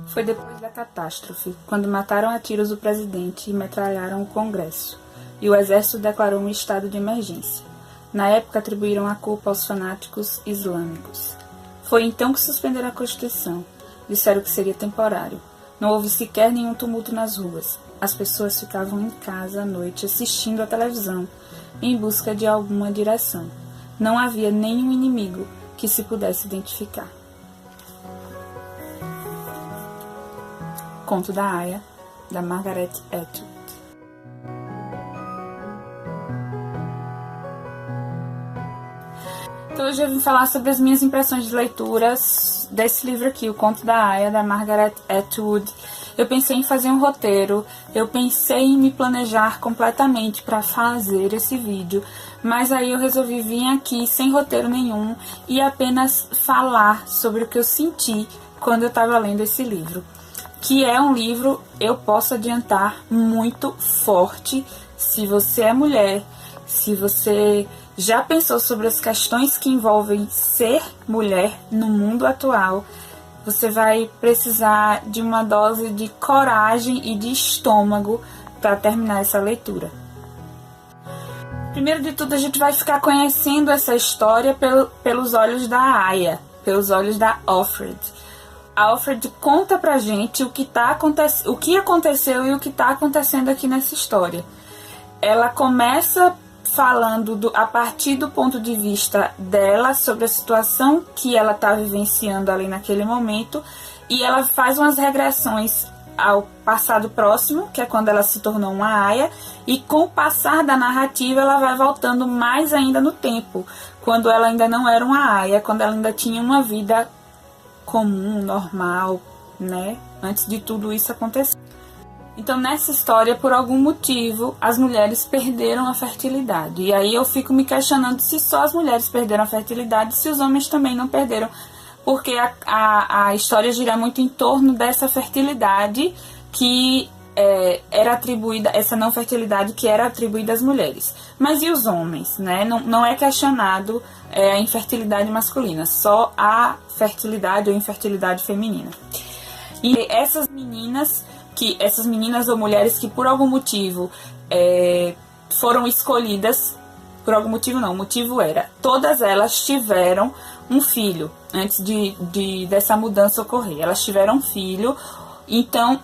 Foi depois da catástrofe, quando mataram a tiros o presidente e metralharam o Congresso, e o exército declarou um estado de emergência. Na época, atribuíram a culpa aos fanáticos islâmicos. Foi então que suspenderam a Constituição. Disseram que seria temporário. Não houve sequer nenhum tumulto nas ruas. As pessoas ficavam em casa à noite assistindo à televisão, em busca de alguma direção. Não havia nenhum inimigo que se pudesse identificar. Conto da Aya, da Margaret Atwood. Então hoje eu vim falar sobre as minhas impressões de leituras desse livro aqui, o Conto da Aya, da Margaret Atwood. Eu pensei em fazer um roteiro, eu pensei em me planejar completamente para fazer esse vídeo, mas aí eu resolvi vir aqui sem roteiro nenhum e apenas falar sobre o que eu senti quando eu estava lendo esse livro. Que é um livro, eu posso adiantar, muito forte. Se você é mulher, se você já pensou sobre as questões que envolvem ser mulher no mundo atual, você vai precisar de uma dose de coragem e de estômago para terminar essa leitura. Primeiro de tudo, a gente vai ficar conhecendo essa história pelos olhos da Aya, pelos olhos da Offred. A Offred conta pra gente o que aconteceu e o que está acontecendo aqui nessa história. Ela começa falando a partir do ponto de vista dela sobre a situação que ela está vivenciando ali naquele momento, e ela faz umas regressões ao passado próximo, que é quando ela se tornou uma Aya, e com o passar da narrativa ela vai voltando mais ainda no tempo, quando ela ainda não era uma Aya, quando ela ainda tinha uma vida comum, normal, né? Antes de tudo isso acontecer. Então, nessa história, por algum motivo, as mulheres perderam a fertilidade. E aí eu fico me questionando se só as mulheres perderam a fertilidade, se os homens também não perderam. Porque a história gira muito em torno dessa fertilidade que era atribuída, essa não fertilidade que era atribuída às mulheres. Mas e os homens, né? Não é questionado a infertilidade masculina, só a fertilidade ou infertilidade feminina. E essas meninas ou mulheres que por algum motivo foram escolhidas, por algum motivo não, o motivo era, todas elas tiveram um filho antes dessa mudança ocorrer. Elas tiveram um filho, então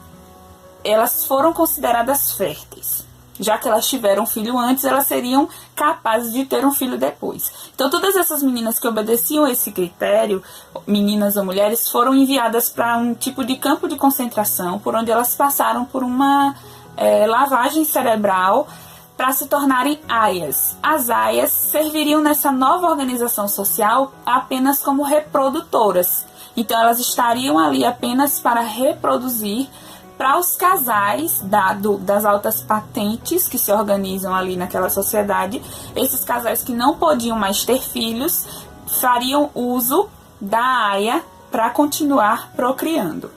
elas foram consideradas férteis. Já que elas tiveram um filho antes, elas seriam capazes de ter um filho depois. Então, todas essas meninas que obedeciam esse critério, meninas ou mulheres, foram enviadas para um tipo de campo de concentração, por onde elas passaram por uma lavagem cerebral para se tornarem aias. As aias serviriam nessa nova organização social apenas como reprodutoras. Então, elas estariam ali apenas para reproduzir para os casais das altas patentes que se organizam ali naquela sociedade. Esses casais que não podiam mais ter filhos fariam uso da Aya para continuar procriando.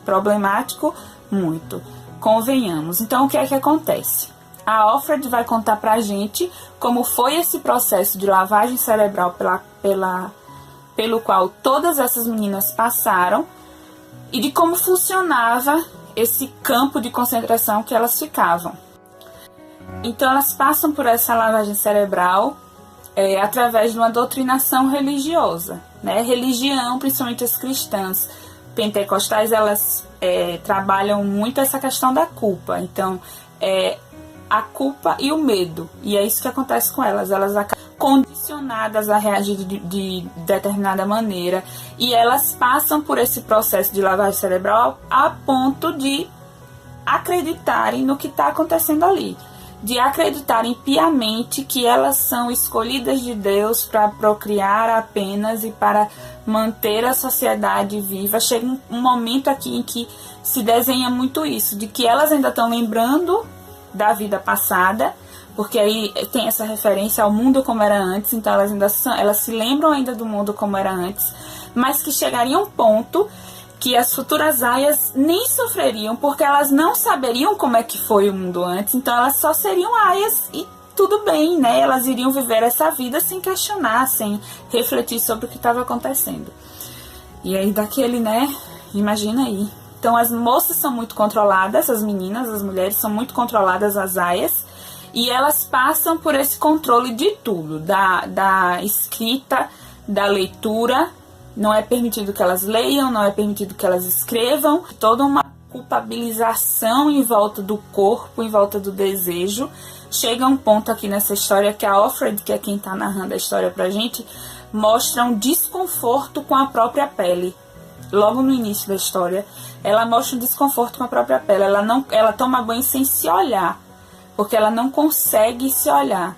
Problemático? Muito. Convenhamos. Então, o que é que acontece? A Offred vai contar pra gente como foi esse processo de lavagem cerebral pelo qual todas essas meninas passaram e de como funcionava esse campo de concentração que elas ficavam. Então elas passam por essa lavagem cerebral através de uma doutrinação religiosa, né? Religião, principalmente as cristãs pentecostais, elas trabalham muito essa questão da culpa. Então a culpa e o medo, e é isso que acontece com elas. Elas acabam condicionadas a reagir de determinada maneira, e elas passam por esse processo de lavagem cerebral a ponto de acreditarem no que está acontecendo ali, de acreditarem piamente que elas são escolhidas de Deus para procriar apenas e para manter a sociedade viva. Chega um momento aqui em que se desenha muito isso, de que elas ainda estão lembrando da vida passada, porque aí tem essa referência ao mundo como era antes, então elas se lembram ainda do mundo como era antes, mas que chegaria um ponto que as futuras aias nem sofreriam, porque elas não saberiam como é que foi o mundo antes, então elas só seriam aias e tudo bem, né? Elas iriam viver essa vida sem questionar, sem refletir sobre o que estava acontecendo. E aí daquele, né? Imagina aí, Então as moças são muito controladas, as meninas, as mulheres são muito controladas, as aias, e elas passam por esse controle de tudo, da escrita, da leitura. Não é permitido que elas leiam, não é permitido que elas escrevam. Toda uma culpabilização em volta do corpo, em volta do desejo. Chega um ponto aqui nessa história que a Offred, que é quem está narrando a história pra gente, mostra um desconforto com a própria pele. Logo no início da história, ela mostra um desconforto com a própria pele. Ela toma banho sem se olhar, porque ela não consegue se olhar.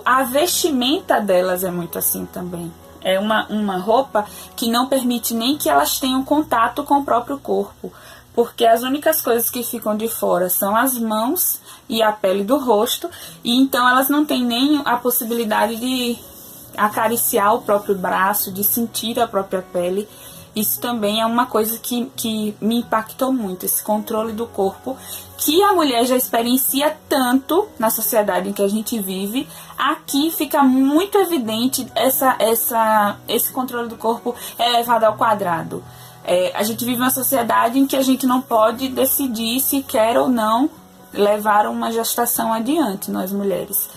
A vestimenta delas é muito assim também. É uma roupa que não permite nem que elas tenham contato com o próprio corpo, porque as únicas coisas que ficam de fora são as mãos e a pele do rosto, e então elas não têm nem a possibilidade de acariciar o próprio braço, de sentir a própria pele. Isso também é uma coisa que me impactou muito, esse controle do corpo, que a mulher já experiencia tanto na sociedade em que a gente vive. Aqui fica muito evidente esse controle do corpo elevado ao quadrado. A gente vive uma sociedade em que a gente não pode decidir se quer ou não levar uma gestação adiante, nós mulheres.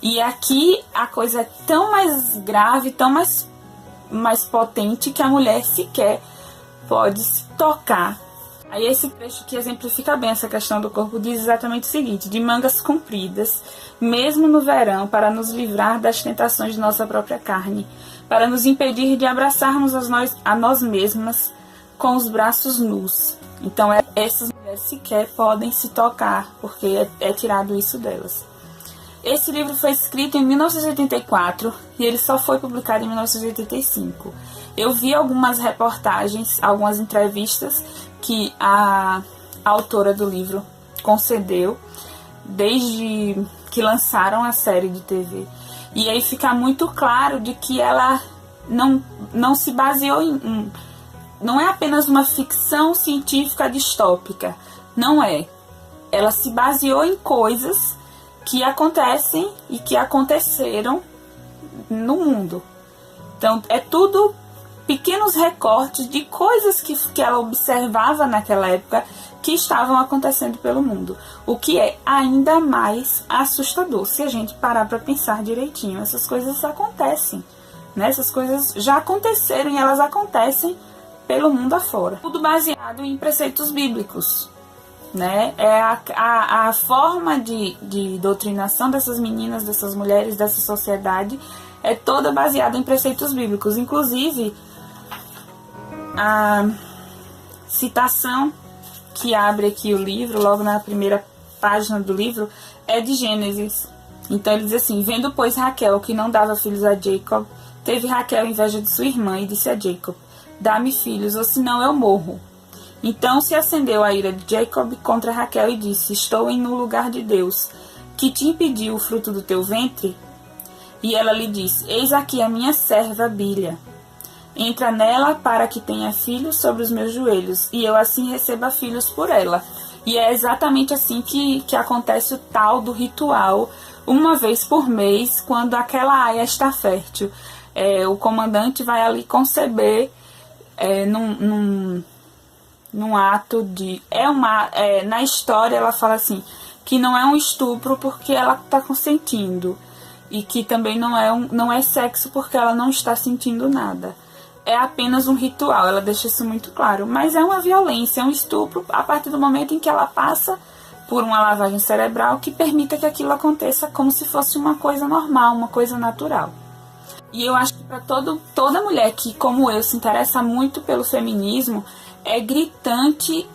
E aqui a coisa é tão mais grave, tão mais potente, que a mulher sequer pode se tocar. Aí esse trecho que exemplifica bem essa questão do corpo diz exatamente o seguinte: de mangas compridas, mesmo no verão, para nos livrar das tentações de nossa própria carne, para nos impedir de abraçarmos a nós mesmas com os braços nus. Então essas mulheres sequer podem se tocar, porque é tirado isso delas. Esse livro foi escrito em 1984 e ele só foi publicado em 1985. Eu vi algumas reportagens, algumas entrevistas que a autora do livro concedeu desde que lançaram a série de TV. E aí fica muito claro de que ela não se baseou em... Não é apenas uma ficção científica distópica. Não é. Ela se baseou em coisas que acontecem e que aconteceram no mundo. Então, é tudo pequenos recortes de coisas que ela observava naquela época que estavam acontecendo pelo mundo. O que é ainda mais assustador, se a gente parar para pensar direitinho. Essas coisas acontecem, né? Essas coisas já aconteceram e elas acontecem pelo mundo afora. Tudo baseado em preceitos bíblicos. Né? A forma de doutrinação dessas meninas, dessas mulheres, dessa sociedade é toda baseada em preceitos bíblicos. Inclusive, a citação que abre aqui o livro, logo na primeira página do livro, é de Gênesis. Então ele diz assim: vendo, pois, Raquel que não dava filhos a Jacob, teve Raquel inveja de sua irmã e disse a Jacob: dá-me filhos, ou senão eu morro. Então se acendeu a ira de Jacob contra Raquel e disse: estou no lugar de Deus, que te impediu o fruto do teu ventre? E ela lhe disse: eis aqui a minha serva Bilha. Entra nela para que tenha filhos sobre os meus joelhos, e eu assim receba filhos por ela. E é exatamente assim que acontece o tal do ritual, uma vez por mês, quando aquela aia está fértil. O comandante vai ali conceber num ato de... na história ela fala assim, que não é um estupro porque ela está consentindo, e que também não é sexo porque ela não está sentindo nada. É apenas um ritual, ela deixa isso muito claro. Mas é uma violência, é um estupro a partir do momento em que ela passa por uma lavagem cerebral que permita que aquilo aconteça como se fosse uma coisa normal, uma coisa natural. E eu acho que para toda mulher que, como eu, se interessa muito pelo feminismo, é gritante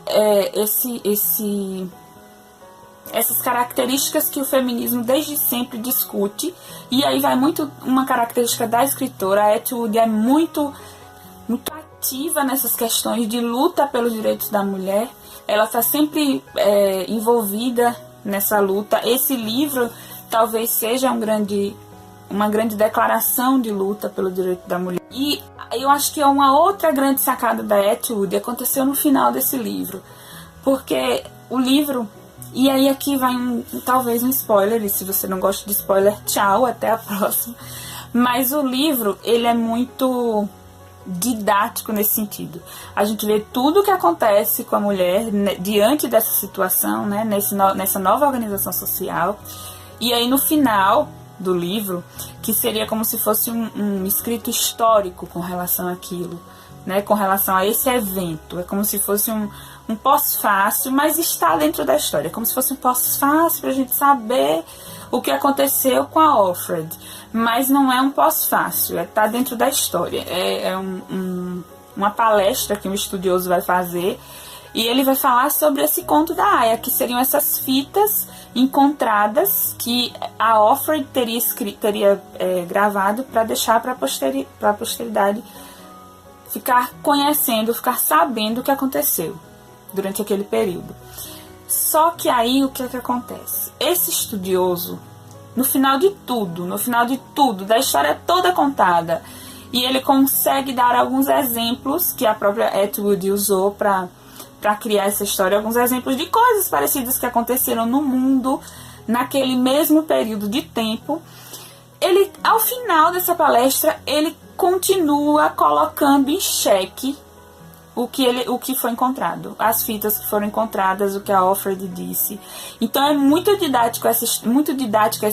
essas características que o feminismo desde sempre discute. E aí vai muito uma característica da escritora. A Atwood é muito ativa nessas questões de luta pelos direitos da mulher. Ela está sempre envolvida nessa luta. Esse livro talvez seja uma grande declaração de luta pelo direito da mulher. E eu acho que uma outra grande sacada da Atwood aconteceu no final desse livro, porque o livro, e aí aqui vai talvez um spoiler, e se você não gosta de spoiler, tchau, até a próxima. Mas o livro, ele é muito didático nesse sentido. A gente vê tudo o que acontece com a mulher, né, diante dessa situação, né, nessa nova organização social. E aí no final do livro, que seria como se fosse um escrito histórico com relação àquilo, né, com relação a esse evento. É como se fosse um pós-fácil, mas está dentro da história. É como se fosse um pós-fácil para a gente saber o que aconteceu com a Offred. Mas não é um pós-fácil, está dentro da história. Uma palestra que um estudioso vai fazer, e ele vai falar sobre esse conto da Aya, que seriam essas fitas encontradas que a Offred teria gravado para deixar para a posteridade ficar conhecendo, ficar sabendo o que aconteceu durante aquele período. Só que aí o que acontece? Esse estudioso, no final de tudo, da história toda contada, e ele consegue dar alguns exemplos que a própria Atwood usou para criar essa história, alguns exemplos de coisas parecidas que aconteceram no mundo naquele mesmo período de tempo. Ele, ao final dessa palestra, ele continua colocando em xeque o que foi encontrado, as fitas que foram encontradas, o que a Offred disse. Então é muito didática essa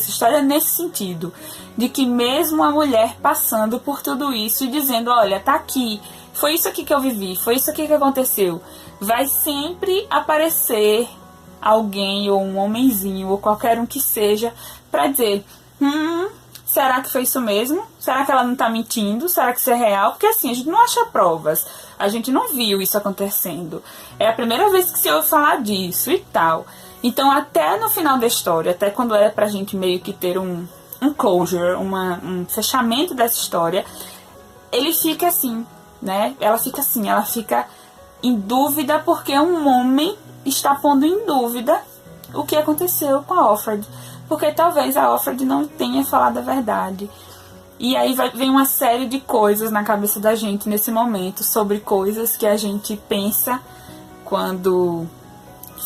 história nesse sentido, de que mesmo a mulher passando por tudo isso e dizendo, olha, tá aqui, foi isso aqui que eu vivi, foi isso aqui que aconteceu, vai sempre aparecer alguém, ou um homenzinho, ou qualquer um que seja, para dizer, será que foi isso mesmo? Será que ela não tá mentindo? Será que isso é real? Porque assim, a gente não acha provas. A gente não viu isso acontecendo. É a primeira vez que se ouve falar disso e tal. Então, até no final da história, até quando era pra gente meio que ter um closure, um fechamento dessa história, ele fica assim, né? Ela fica em dúvida porque um homem está pondo em dúvida o que aconteceu com a Offred. Porque talvez a Offred não tenha falado a verdade. E aí vem uma série de coisas na cabeça da gente nesse momento, sobre coisas que a gente pensa quando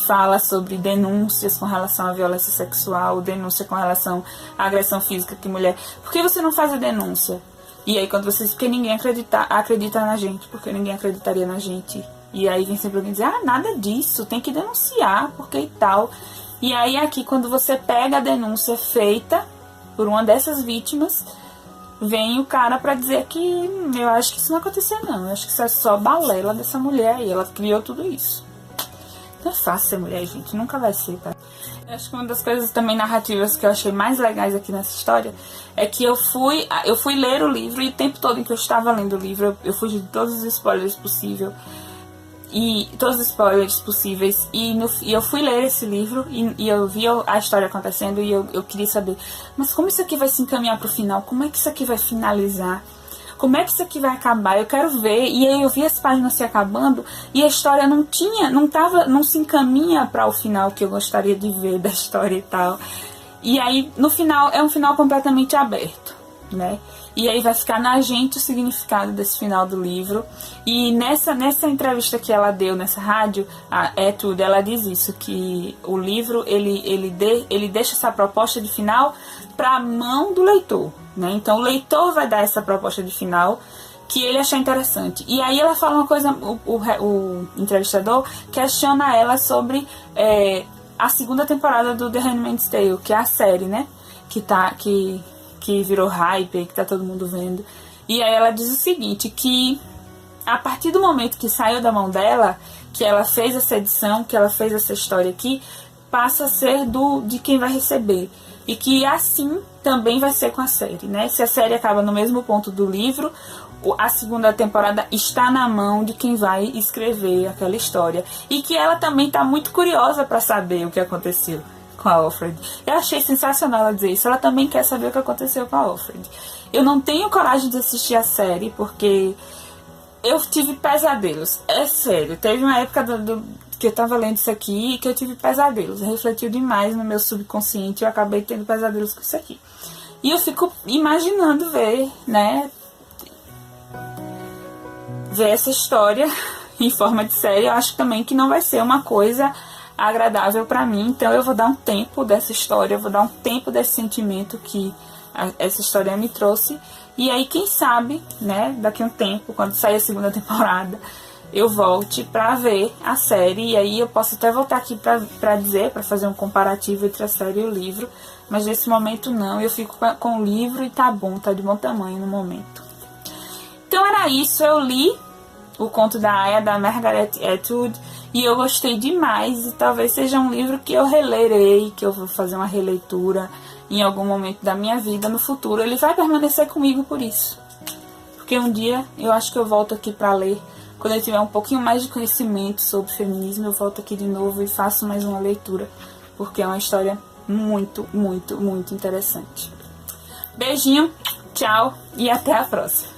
fala sobre denúncias com relação à violência sexual, denúncia com relação à agressão física que mulher... Por que você não faz a denúncia? E aí quando você diz, porque ninguém acredita na gente, porque ninguém acreditaria na gente. E aí vem sempre alguém dizer, nada disso, tem que denunciar, porque e tal... E aí aqui, quando você pega a denúncia feita por uma dessas vítimas, vem o cara pra dizer que eu acho que isso não aconteceu não, eu acho que isso é só balela dessa mulher aí, ela criou tudo isso. Não é fácil ser mulher, gente, nunca vai ser, tá? Eu acho que uma das coisas também narrativas que eu achei mais legais aqui nessa história é que eu fui ler o livro, e o tempo todo em que eu estava lendo o livro, eu fugi de todos os spoilers possíveis. E eu fui ler esse livro e eu vi a história acontecendo, e eu queria saber, mas como isso aqui vai se encaminhar pro final? Como é que isso aqui vai finalizar? Como é que isso aqui vai acabar? Eu quero ver. E aí eu vi as páginas se acabando e a história não se encaminha para o final que eu gostaria de ver da história e tal. E aí no final é um final completamente aberto, né? E aí vai ficar na gente o significado desse final do livro. E nessa entrevista que ela deu nessa rádio, a Atwood, ela diz isso, que o livro ele deixa essa proposta de final para a mão do leitor, né? Então o leitor vai dar essa proposta de final que ele achar interessante. E aí ela fala uma coisa, o entrevistador questiona ela sobre a segunda temporada do The Handmaid's Tale, que é a série, né? Que virou hype, que tá todo mundo vendo. E aí ela diz o seguinte, que a partir do momento que saiu da mão dela, que ela fez essa edição, que ela fez essa história aqui, passa a ser de quem vai receber. E que assim também vai ser com a série, né? Se a série acaba no mesmo ponto do livro, a segunda temporada está na mão de quem vai escrever aquela história. E que ela também tá muito curiosa para saber o que aconteceu com a Offred. Eu achei sensacional ela dizer isso. Ela também quer saber o que aconteceu com a Offred. Eu não tenho coragem de assistir a série porque eu tive pesadelos. É sério. Teve uma época que eu tava lendo isso aqui e que eu tive pesadelos. Refletiu demais no meu subconsciente e eu acabei tendo pesadelos com isso aqui. E eu fico imaginando ver, né? Ver essa história em forma de série. Eu acho também que não vai ser uma coisa agradável pra mim, então eu vou dar um tempo dessa história, eu vou dar um tempo desse sentimento que essa história me trouxe. E aí, quem sabe, né, daqui a um tempo, quando sair a segunda temporada, eu volte pra ver a série. E aí eu posso até voltar aqui pra dizer, pra fazer um comparativo entre a série e o livro. Mas nesse momento não, eu fico com o livro e tá bom, tá de bom tamanho no momento. Então era isso, eu li o conto da Aya, da Margaret Atwood, e eu gostei demais, e talvez seja um livro que eu relerei, que eu vou fazer uma releitura em algum momento da minha vida no futuro. Ele vai permanecer comigo por isso, porque um dia eu acho que eu volto aqui para ler, quando eu tiver um pouquinho mais de conhecimento sobre feminismo, eu volto aqui de novo e faço mais uma leitura, porque é uma história muito, muito, muito interessante. Beijinho, tchau e até a próxima.